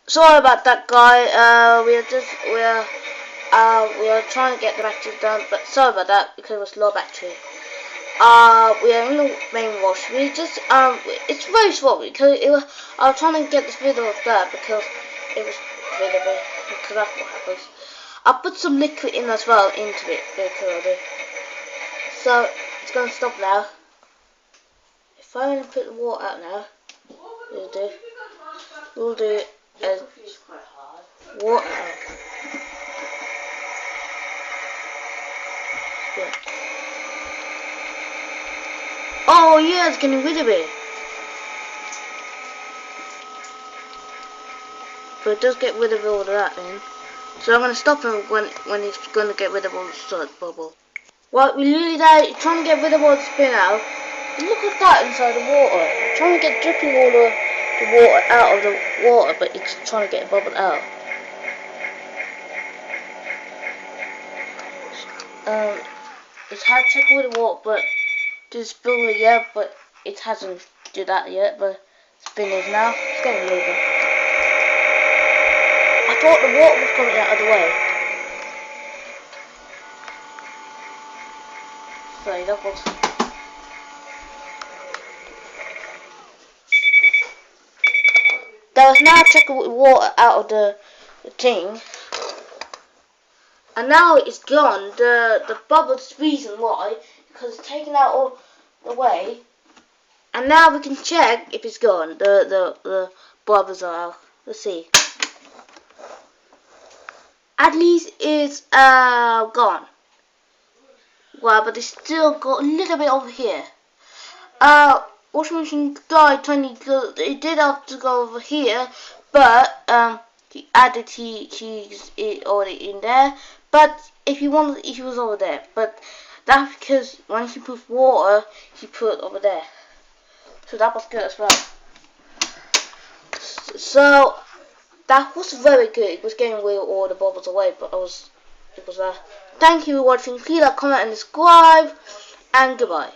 Sorry about that, guy. We are trying to get the battery done, but sorry about that because it was low battery. We are in the main wash. It's very small because I was trying to get this video there because it was available. Because that's what happens. I put some liquid in as well into it because so it's gonna stop now. If I only put the water out now, we'll do as water out. Yeah. Oh yeah, it's getting rid of it. But it does get rid of all of that then. So I'm going to stop him when he's going to get rid of all the solid bubble. Well, we really there trying to get rid of all the spin out. Look at that inside the water. Trying to get dripping all the water out of the water, but it's trying to get a bubble out. It's had to check with the water, but this spill it yet, but it hasn't did that yet. But spin is now. It's getting moving. I thought the water was coming out of the way. Sorry, that was. There was now checking with water out of the thing. And now it's gone. The bubble's reason why, because it's taken out all the way. And now we can check if it's gone. The bubbles are out. Let's see. At least it's gone. Well, but it's still got a little bit over here. Washing machine died 20. It did have to go over here, but he added he's already in there. But if you wanted, he was over there. But that's because when he put water, he put it over there. So that was good as well. So that was very good. It was getting rid of all the bubbles away, but it was there. Thank you for watching. Please like, comment, and subscribe. And goodbye.